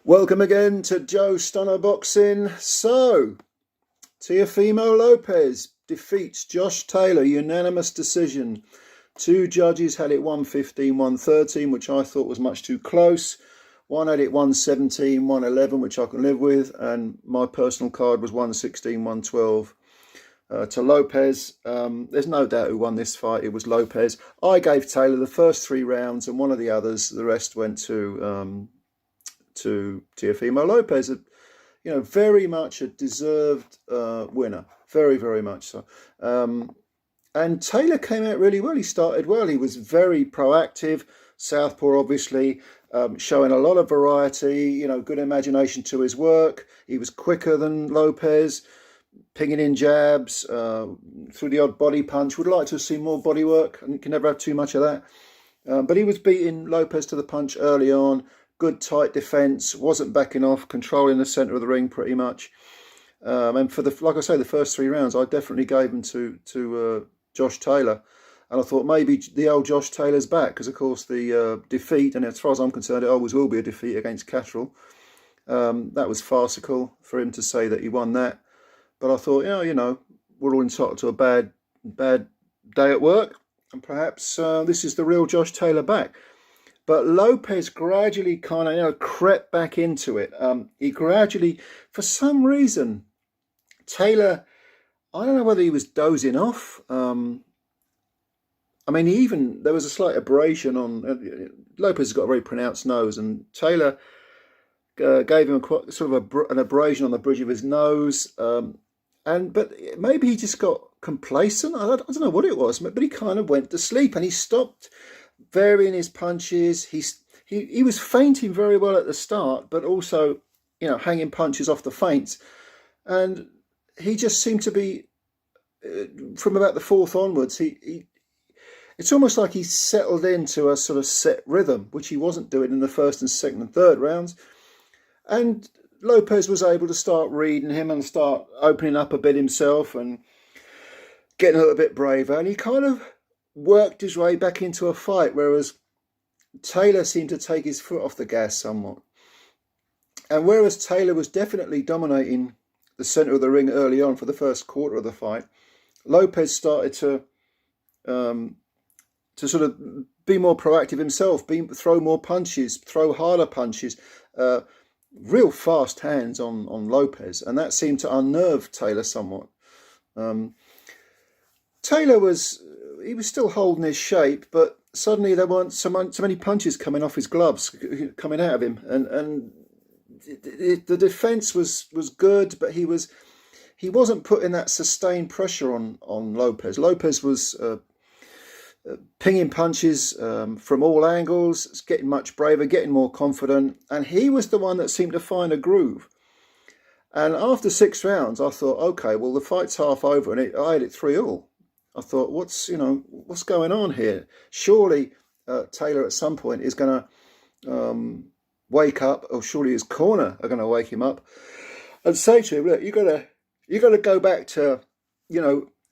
Welcome again to Joe Stunner Boxing. So, Teofimo Lopez defeats Josh Taylor, unanimous decision. Two judges had it 115, 113, which I thought was much too close. One had it 117, 111, which I can live with. And my personal card was 116, 112 to Lopez. There's no doubt who won this fight. It was Lopez. I gave Taylor the first 3 rounds and one of the others. The rest went to Teofimo Lopez. Very much a deserved winner. Very, very much so. And Taylor came out really well. He started well. He was very proactive. Southpaw, obviously, showing a lot of variety, good imagination to his work. He was quicker than Lopez, pinging in jabs, through the odd body punch. Would like to see more body work, and you can never have too much of that. But he was beating Lopez to the punch early on. Good tight defence, wasn't backing off, controlling the centre of the ring pretty much. And for like I say, the first 3 rounds, I definitely gave them to Josh Taylor. And I thought maybe the old Josh Taylor's back, because of course the defeat, and as far as I'm concerned, it always will be a defeat against Catterall. That was farcical for him to say that he won that. But I thought, we're all entitled to a bad day at work, and perhaps this is the real Josh Taylor back. But Lopez gradually kind of, crept back into it. He gradually, for some reason, Taylor, I don't know whether he was dozing off. There was a slight abrasion on, Lopez has got a very pronounced nose, and Taylor gave him an abrasion on the bridge of his nose. But maybe he just got complacent. I don't know what it was, but he kind of went to sleep and he stopped varying his punches. He was feinting very well at the start, but also, hanging punches off the feints. And he just seemed to be, from about the 4th onwards, it's almost like he settled into a sort of set rhythm, which he wasn't doing in the 1st and 2nd and 3rd rounds. And Lopez was able to start reading him and start opening up a bit himself and getting a little bit braver. And he kind of worked his way back into a fight, whereas Taylor seemed to take his foot off the gas somewhat. And whereas Taylor was definitely dominating the centre of the ring early on for the first quarter of the fight, Lopez started to sort of be more proactive himself, throw more punches, throw harder punches, real fast hands on Lopez, and that seemed to unnerve Taylor somewhat. Taylor was still holding his shape, but suddenly there weren't so many punches coming off his gloves, coming out of him, and the defence was good, but he wasn't putting that sustained pressure on Lopez. Lopez was pinging punches from all angles, getting much braver, getting more confident, and he was the one that seemed to find a groove. And after 6 rounds, I thought, okay, well, the fight's half over, and I had it 3-3. I thought, what's going on here? Surely Taylor at some point is going to wake up, or surely his corner are going to wake him up and say to him, look, you got to go back to,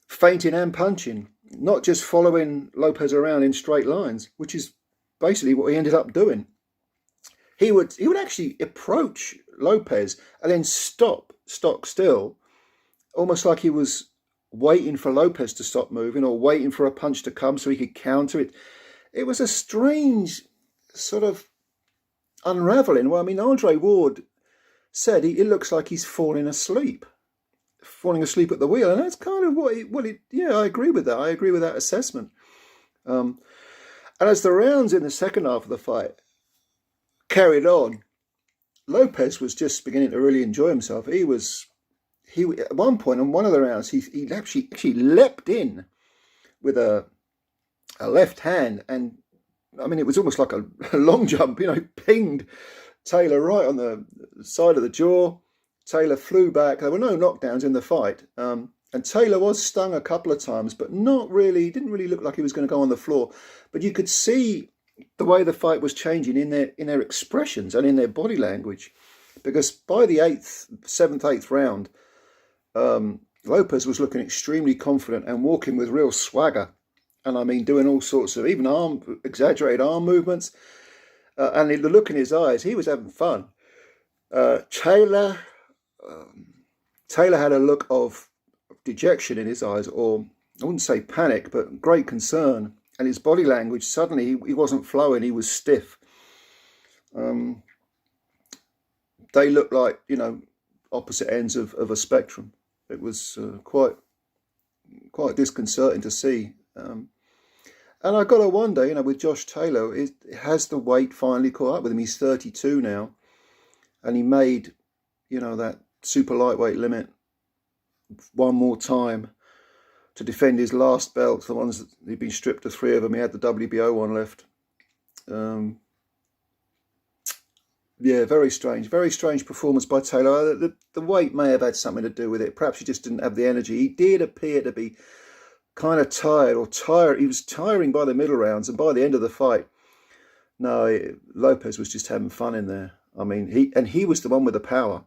feinting and punching, not just following Lopez around in straight lines, which is basically what he ended up doing. He would actually approach Lopez and then stock still, almost like he was waiting for Lopez to stop moving or waiting for a punch to come so he could counter it. It was a strange sort of unraveling. Well, Andre Ward said it looks like he's falling asleep at the wheel, and that's kind of I agree with that. I agree with that assessment. And as the rounds in the second half of the fight carried on, Lopez was just beginning to really enjoy himself. He at one point on one of the rounds, he actually leapt in with a left hand, and it was almost like a long jump, pinged Taylor right on the side of the jaw. Taylor flew back. There were no knockdowns in the fight, and Taylor was stung a couple of times, but not really. Didn't really look like he was going to go on the floor. But you could see the way the fight was changing in their expressions and in their body language, because by the 7th, 8th round, Lopez was looking extremely confident and walking with real swagger, and doing all sorts of even exaggerated arm movements, and the look in his eyes, he was having fun. Taylor had a look of dejection in his eyes, or I wouldn't say panic, but great concern. And his body language, suddenly he wasn't flowing, he was stiff. They looked like, opposite ends of a spectrum. It was quite disconcerting to see. And I got to wonder, with Josh Taylor, has the weight finally caught up with him? He's 32 now, and he made, that super lightweight limit one more time to defend his last belts, the ones that he'd been stripped of 3 of them. He had the WBO one left. Yeah, very strange performance by Taylor. The weight may have had something to do with it. Perhaps he just didn't have the energy. He did appear to be kind of tired. He was tiring by the middle rounds, and by the end of the fight, no, Lopez was just having fun in there. I mean, he was the one with the power.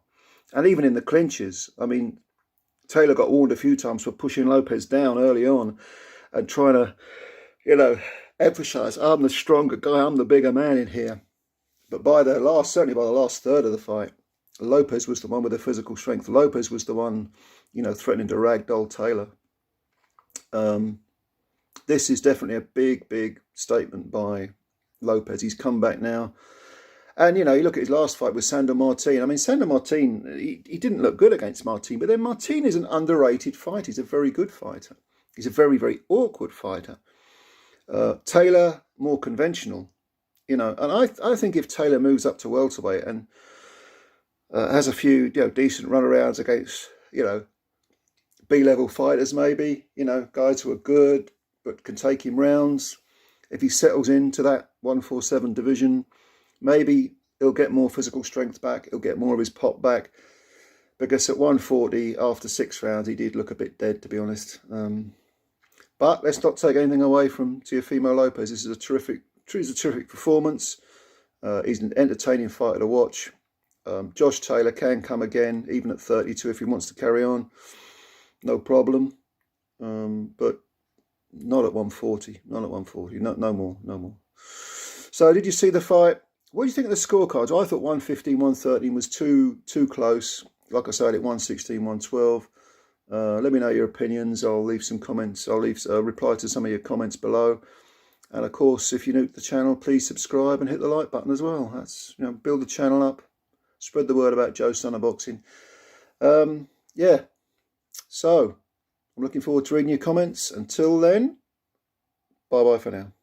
And even in the clinches, I mean, Taylor got warned a few times for pushing Lopez down early on and trying to, emphasize, I'm the stronger guy, I'm the bigger man in here. But certainly by the last third of the fight, Lopez was the one with the physical strength. Lopez was the one, threatening to ragdoll Taylor. This is definitely a big statement by Lopez. He's come back now. And, you look at his last fight with Sandor Martin. I mean, Sandor Martin, he didn't look good against Martin, but then Martin is an underrated fighter. He's a very good fighter. He's a very awkward fighter. Taylor, more conventional, and I think if Taylor moves up to welterweight and has a few, decent runarounds against, B-level fighters maybe, guys who are good but can take him rounds, if he settles into that 147 division, maybe he'll get more physical strength back. He'll get more of his pop back. Because at 140, after 6 rounds, he did look a bit dead, to be honest. But let's not take anything away from Teofimo Lopez. This is a terrific performance. He's an entertaining fighter to watch. Josh Taylor can come again, even at 32, if he wants to carry on. No problem. But not at 140. Not at 140. No more. So did you see the fight? What do you think of the scorecards? I thought 115, 113 was too close. Like I said, at 116, 112. Let me know your opinions. I'll leave some comments. I'll leave a reply to some of your comments below. And of course, if you're new to the channel, please subscribe and hit the like button as well. That's, build the channel up. Spread the word about Joe Stunner Boxing. Yeah. So, I'm looking forward to reading your comments. Until then, bye-bye for now.